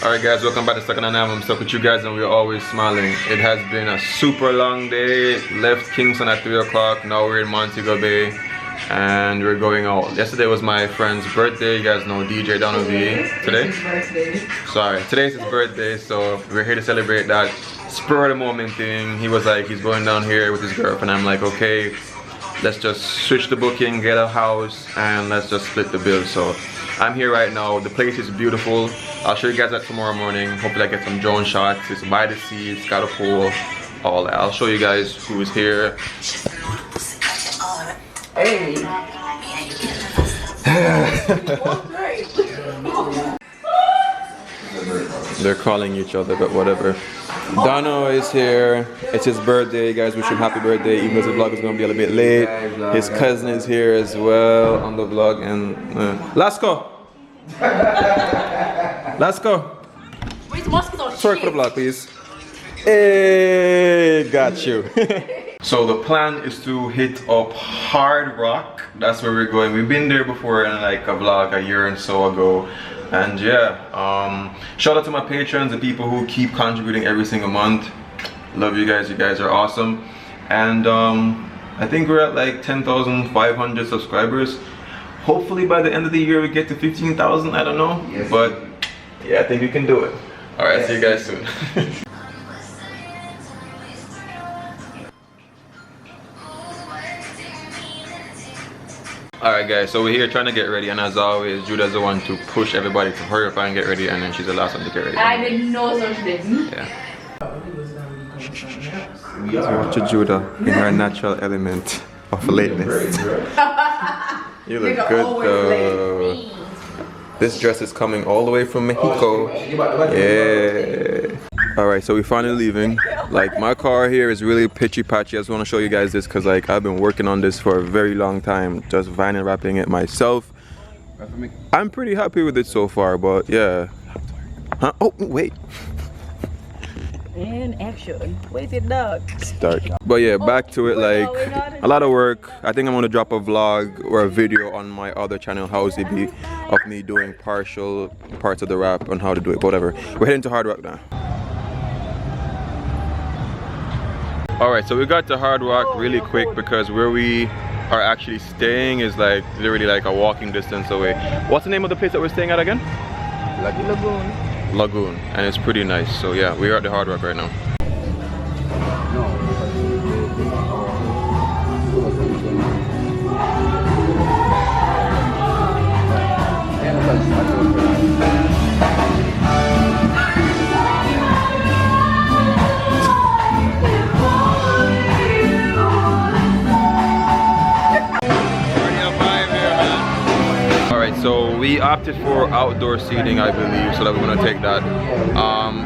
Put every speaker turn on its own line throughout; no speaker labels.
Alright guys, welcome back to Second and I'm stuck with you guys and we're always smiling. It has been a super long day. Left Kingston at 3 o'clock, now we're in Monetgo Bay and we're going out. Yesterday was my friend's birthday, you guys know DJ Dono today? Sorry, today's his birthday, so we're here to celebrate that spur of the moment thing. He was like, he's going down here with his girlfriend. I'm like, okay, let's just switch the booking, get a house and let's just split the bill. So I'm here right now. The place is beautiful. I'll show you guys that tomorrow morning. Hopefully I get some drone shots. It's by the sea, it's got a pool, all that. I'll show you guys who is here.
Hey.
They're calling each other, but whatever. Dono is here. It's his birthday. You guys wish him happy birthday, even though the vlog is going to be a little bit late. His cousin is here as well on the vlog. And let's go. Let's go. Sorry for the vlog, please. Hey, got you. So the plan is to hit up Hard Rock. That's where we're going. We've been there before in like a vlog a year and so ago. And yeah, shout out to my patrons, the people who keep contributing every single month. Love you guys are awesome. And I think we're at like 10,500 subscribers. Hopefully by the end of the year we get to 15,000, I don't know. Yes. But yeah, I think we can do it. Alright, yes. See you guys soon. Alright guys, so we're here trying to get ready, and as always, Judah's the one to push everybody to hurry up and get ready, and then she's the last one to get ready.
I didn't know such thing.
Yeah. So watch Judah in her natural element of lateness. You look good though. This dress is coming all the way from Mexico. Yeah. Alright, so we're finally leaving. Like, my car here is really pitchy patchy. I just want to show you guys this because like I've been working on this for a very long time, just vinyl wrapping it myself. I'm pretty happy with it so far, but yeah. Huh? Oh wait.
And action. Where's it, dog?
Start. But yeah, back to it. Like, a lot of work. I think I'm gonna drop a vlog or a video on my other channel, How's Ibby, of me doing partial parts of the wrap on how to do it. But whatever. We're heading to Hard Rock now. Alright, so we got to Hard Rock really quick because where we are actually staying is like literally like a walking distance away. What's the name of the place that we're staying at again?
Lagoon.
Lagoon, and it's pretty nice. So yeah, we are at the Hard Rock right now. So we opted for outdoor seating, I believe, so that we're gonna take that.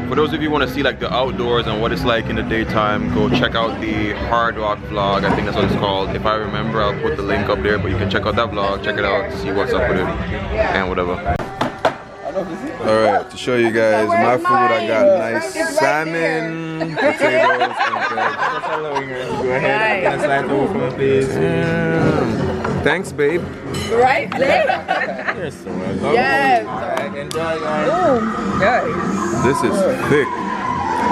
For those of you who want to see like the outdoors and what it's like in the daytime, go check out the Hard Rock vlog. I think that's what it's called. If I remember, I'll put the link up there, but you can check out that vlog, check it out, see what's up with it, and whatever. Alright, to show you guys my food, I got nice salmon, potatoes, and veg.
Go ahead, can I slide over for me, please?
Thanks, babe.
Right?
Yes.
Yes.
Enjoy, guys.
Guys.
This is thick.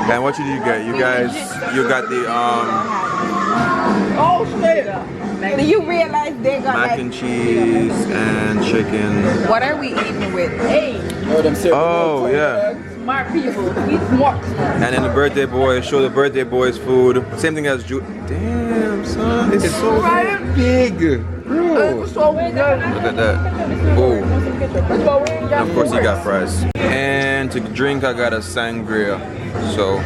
And what did you get? You guys, you got the
Oh shit. Do you realize they got
mac and cheese and chicken.
What are we eating with? Hey.
Oh yeah.
Smart people. Eat smart.
And then the birthday boy, show the birthday boy's food. Same thing as Damn son, it's so big. Bro. Look at that. Oh. And of course he got fries. And to drink I got a sangria. So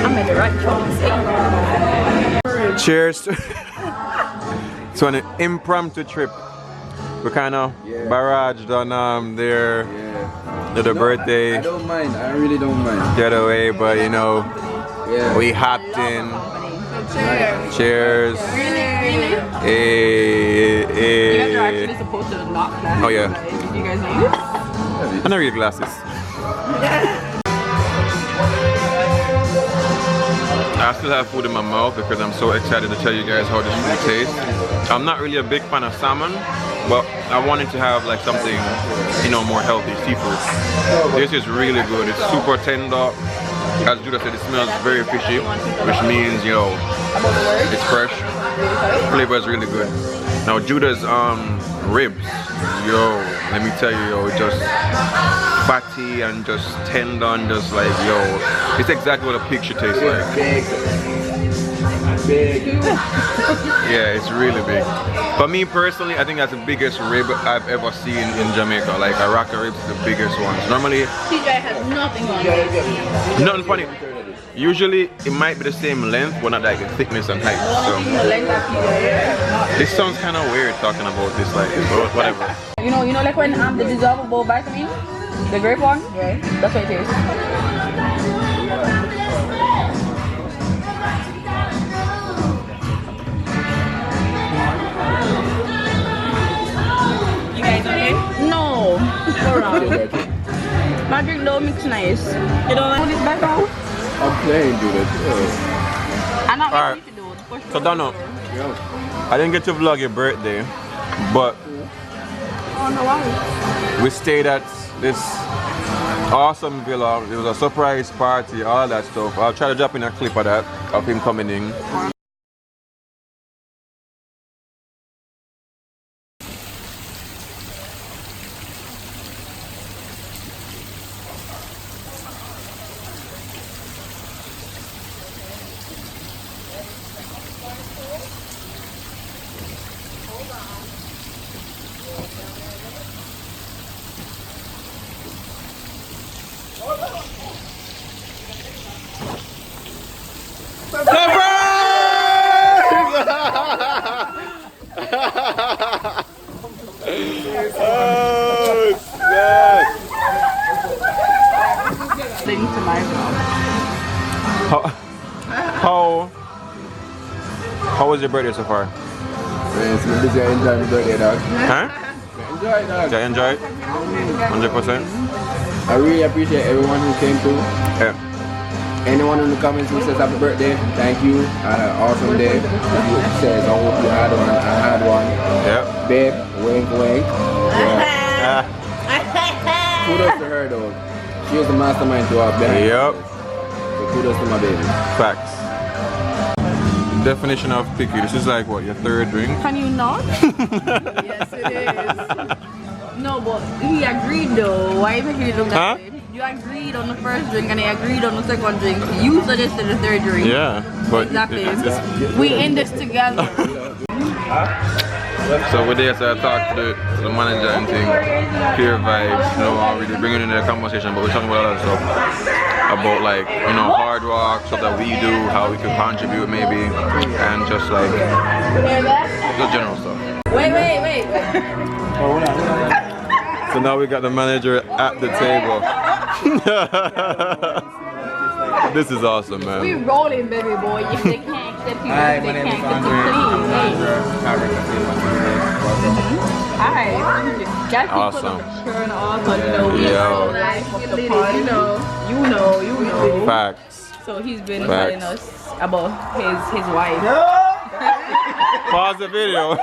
I'm at the right choice.
cheers to an impromptu trip. We kind of barraged on their little birthday.
I don't mind. I really don't mind.
Getaway, but you know, we hopped in. Cheers.
Really?
Hey.
You guys are actually supposed to not plan.
Oh yeah.
You guys know this?
I never get glasses. I still have food in my mouth because I'm so excited to tell you guys how this food tastes. I'm not really a big fan of salmon, but I wanted to have like something, you know, more healthy, seafood. This is really good. It's super tender. As Judah said, it smells very fishy, which means, you know, it's fresh. Flavor is really good. Now Judah's ribs, yo, let me tell you, yo, just fatty and just tender and just like, yo, it's exactly what a pig should taste like.
Big.
Yeah, it's really big. For me personally, I think that's the biggest rib I've ever seen in Jamaica. Like a rack of ribs is the biggest ones. Normally,
TJ has nothing on it.
nothing funny. Usually it might be the same length, but not like the thickness and height. So this sounds kind of weird talking about this like this, but whatever.
You know like when the dissolvable vitamin, the grape one, yeah, that's what it is. You guys okay? No. My drink don't mix nice. You don't want this back out?
I'm playing, dude.
I'm not
Alright.
ready to do it.
So Dono, I didn't get to vlog your birthday, but
Oh no, why?
we stayed at this awesome villa. It was a surprise party, all that stuff. I'll try to drop in a clip of that, of him coming in. How was your birthday so far?
It's been busy. I enjoy my birthday, dog.
Huh?
Enjoy it, dog.
Did I enjoy it? 100%?
I really appreciate everyone who came through.
Yeah.
Anyone in the comments who says happy birthday, thank you. I had an awesome day. Who says I hope you had one, I had one.
Yeah.
Babe, wink wink. Yeah. Kudos to her though. She is the mastermind to our band.
Yep.
So kudos to my baby.
Facts. Definition of picky. This is like what, your third drink?
Can you not? Yes, it is. No, but he agreed though. Why are you making it look that way? You agreed on the first drink and he agreed on the second drink. You suggested the third drink.
Yeah, but
exactly. We in this together.
So with this, I talked to the manager and thing, pure vibes, you know, really bringing in the conversation, but we're talking about a lot of stuff about like, you know, hard work, stuff that we do, how we could contribute maybe, and just like the general stuff.
Wait.
So now we got the manager at the table. This is awesome, man.
We rolling, baby boy. If they can't accept you,
Hi,
if
my
they
name is
can't
Andre.
Alright.
Awesome.
Turn off on no
Yo.
life of the party. You know.
Facts.
So he's been
Facts.
telling us about his wife.
Pause the video.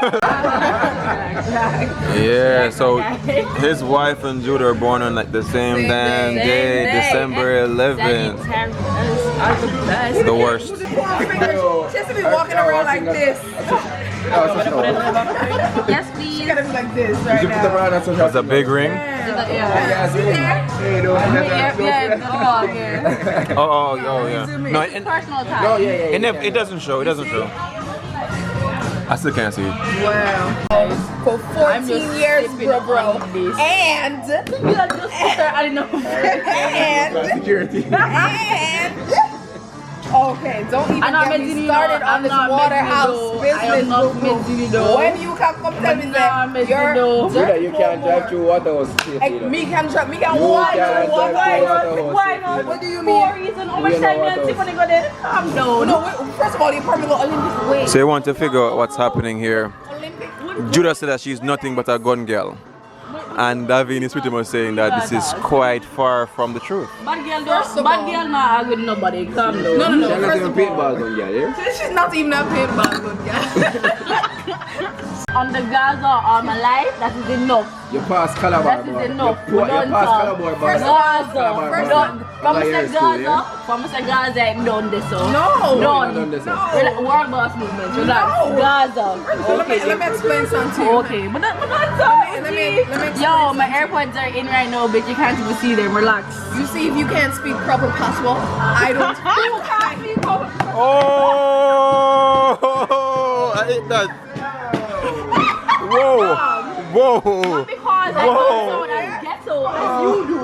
Yeah, so his wife and Judah are born on like the same damn day, December 11th. The worst.
She has to be walking around like this.
Yes, please.
She gotta be like this right now.
That's a big ring. Oh yeah. No,
Personal time.
it doesn't show. It doesn't show. I still can't see it.
Wow. For 14 years, bro. And
I didn't know.
Security.
okay, don't even get me started on this waterhouse business. When you can come tell me that
You can't drive through waterhouse.
me can
walk through waterhouse.
Why not? What do you mean?
For reason, how much time you take when you go there? Calm down.
No, first of all, you probably go Olympic way.
So you want to figure out what's happening here. Judah said that she's nothing but a gun girl. And Davin is pretty much saying that this is quite far from the truth.
Bad girl not with nobody. Calm down.
No.
She's not even a paintball gun girl, yeah?
She's not even a paintball gun girl.
On the Gaza all my life, that is enough.
You pass Calabar,
That is
boy.
enough.
You pass Calabar, boy.
Gaza. From Gaza, I'm done this.
No.
Done. World boss movement. Relax. Gaza.
Let me explain something to you.
Okay, but that's all.
Let me explain.
Yo, my AirPods are in right now, bitch. You can't even see them. Relax.
You see, if you can't speak proper patois, I don't.
Oh, I hate that. Whoa.
Because I don't sound as ghetto as you do,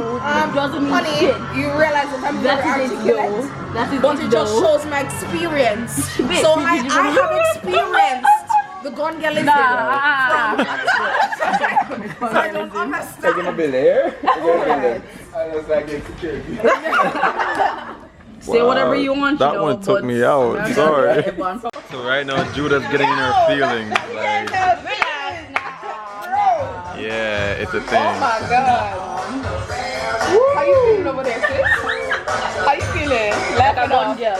doesn't mean
Honey,
shit.
you realize that I'm very articulate, but it just shows my experience. So I have experienced the gun girl is so I don't understand.
Taking a bill here. I was like,
Say whatever you want.
That one took me out. Sorry. So right now, Judah's getting in her feelings. Like, yeah, it's a thing.
Oh my god. How you feeling over there, sis? How you feeling? Like a gun girl.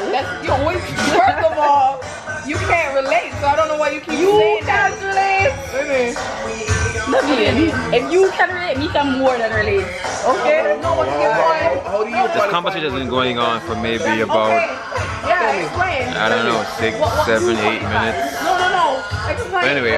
First of all, you can't relate, so I don't know why you keep saying that. You can't relate.
If you can relate, me can more than relate.
Okay? No, what's your point?
How do you
This conversation has been going on for maybe about,
Yeah, explain.
I don't know, 6, 7, 8 minutes.
No. Explain.
But anyway,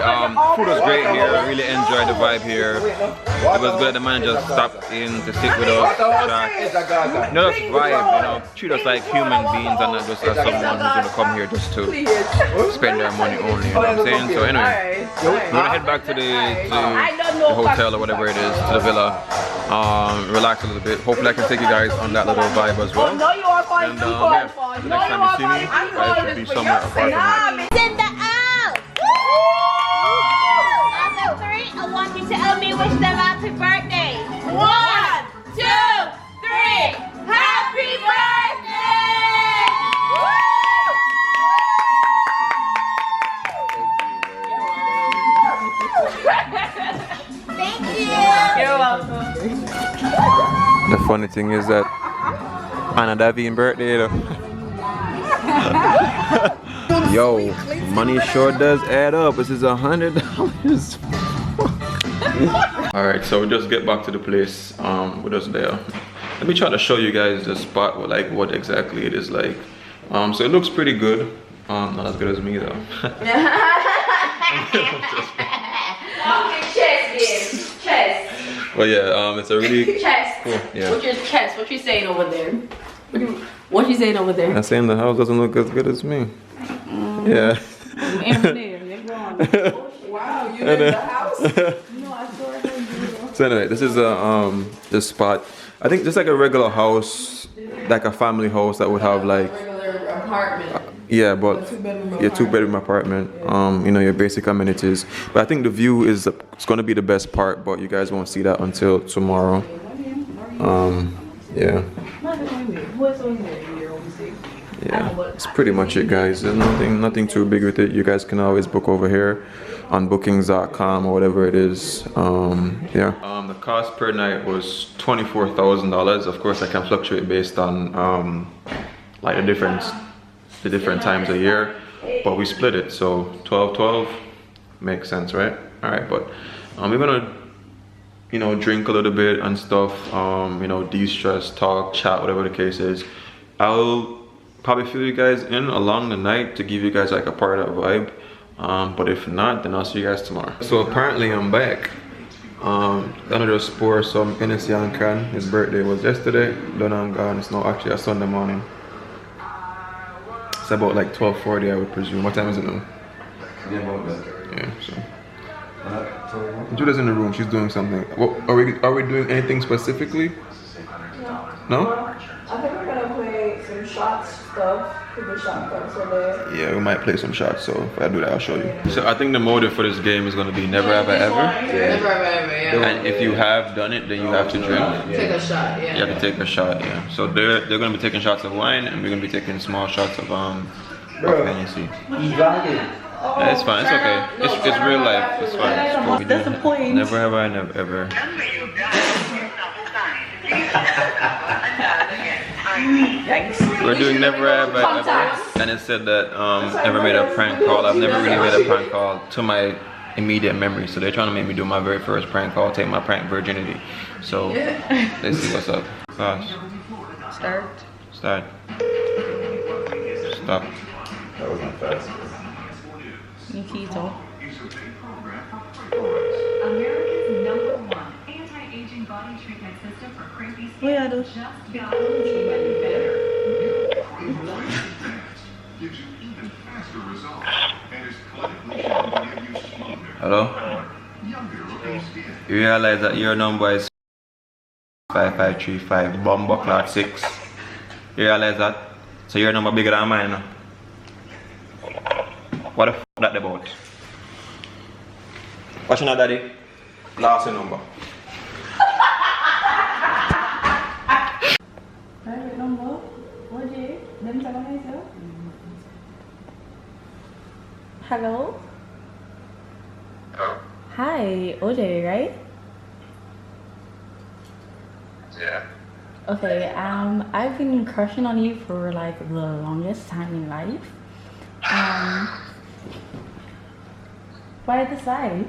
food was great here. I really enjoyed the vibe here. It was good that the manager stopped in to sit with us, chat. No, just vibe, you know, treat us like human beings and not just as someone who's gonna come here just to spend their money only, you know what I'm saying? So anyway, we're gonna head back to the hotel or whatever it is, to the villa, relax a little bit. Hopefully I can take you guys on that little vibe as well.
No, you are calling
And
too
yeah,
far.
the next time you see me, I should be somewhere apart from here.
Send that out! After 3, I want you to help me wish them happy birthday. 1, 2, 3, happy birthday! Thank you!
You're welcome.
The funny thing is that Anna Davin birthday though. Yo, money sure does add up. This is $100. Alright, so we just get back to the place with us there. Let me try to show you guys the spot, like what exactly it is like. So it looks pretty good. Not as good as me though.
Chest.
But yeah, it's a really
Chest.
cool. Yeah.
What's your chest? What you saying over there? What you saying over there?
I'm saying the house doesn't look as good as me. Yeah.
Wow, you in the house?
So anyway, this is this spot. I think just like a regular house, like a family house that would have like
Regular apartment.
yeah, but your 2-bedroom apartment. You know, your basic amenities. But I think the view is it's gonna be the best part, but you guys won't see that until tomorrow. Yeah. Yeah, it's pretty much it, guys. There's nothing too big with it. You guys can always book over here on bookings.com or whatever it is. Yeah. The cost per night was $24,000. Of course, that can fluctuate based on like the different times a year, but we split it, so 12-12 makes sense, right? All right, but we're gonna, you know, drink a little bit and stuff. You know, de-stress, talk, chat, whatever the case is. I'll probably fill you guys in along the night to give you guys like a part of that vibe, but if not, then I'll see you guys tomorrow. So apparently I'm back. Dono just poured some Hennessy on can. His birthday was yesterday. Dono and gone. It's now actually a Sunday morning. It's about like 12:40, I would presume. What time is it now? Yeah, so Judah's in the room. She's doing something. What, are we doing anything specifically? No?
I think we're gonna play some shots stuff. Put the shot cups over there.
Yeah, we might play some shots, so if I do that, I'll show you. So I think the motive for this game is gonna be never ever ever.
Yeah. Never ever, yeah.
And if you have done it, then you have to drink.
Take a shot, yeah.
You have to take a shot, yeah. So they're gonna be taking shots of wine, and we're gonna be taking small shots of Hennessy. Yeah, it's fine. It's okay. It's real life. It's fine. It's cool.
That's the point.
Never have I never ever. We're doing never have I ever, and it said that never made a prank call. I've never really made a prank call to my immediate memory, so they're trying to make me do my very first prank call, take my prank virginity. So let's see what's up. Gosh.
Start.
Start. Stop.
That was not fast.
Nikito.
America's #1 anti-aging body treatment system for crazy skin.
Where are those?
Just got even better.
Gives you even faster results and is clinically shown to give you smoother,
Hello?
younger looking skin.
You realize that your number is 5535 Bomber Clock 6. You realize that? So your number bigger than mine now. What the f that about? What's your daddy? Last number.
Private number? What is it? Them tell me so? Hello? Hi, OJ, right?
Yeah.
Okay, I've been crushing on you for like the longest time in life. Why decide?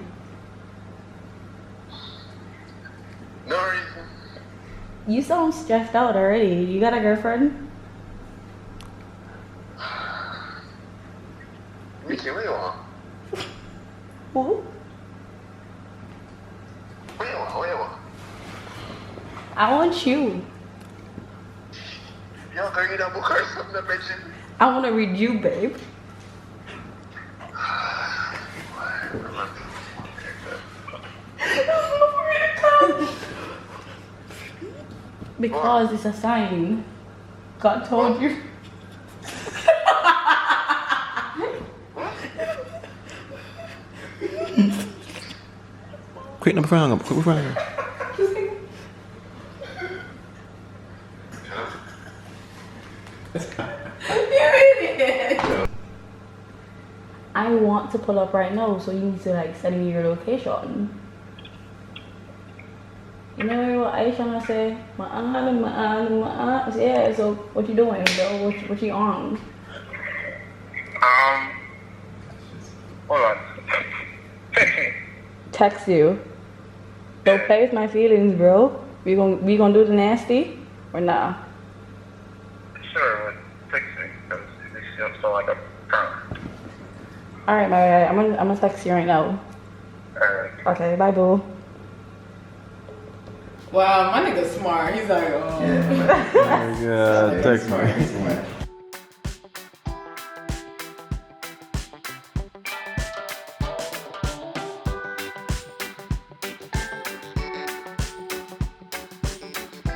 No reason.
You sound stressed out already. You got a girlfriend?
Mickey, what do you want?
Who?
What do you want? What do you want?
I want you.
Y'all gonna get a book or something to mention?
I want to read you, babe. Because it's a sign. God told you.
Quick, number hang up. Quick, before I hang up.
I want to pull up right now, so you need to like send me your location. You know what I trying to say? My aunt. Yeah, so what you doing, bro? What you on?
Hold on.
Text you. Don't play with my feelings, bro. We gonna do the nasty or nah?
Sure, but text me, because this shit sound like a prank.
Alright, my guy. I'm gonna text you right now.
Alright.
Okay, bye, boo.
Wow, my nigga's smart. He's like, oh.
Yeah, text me.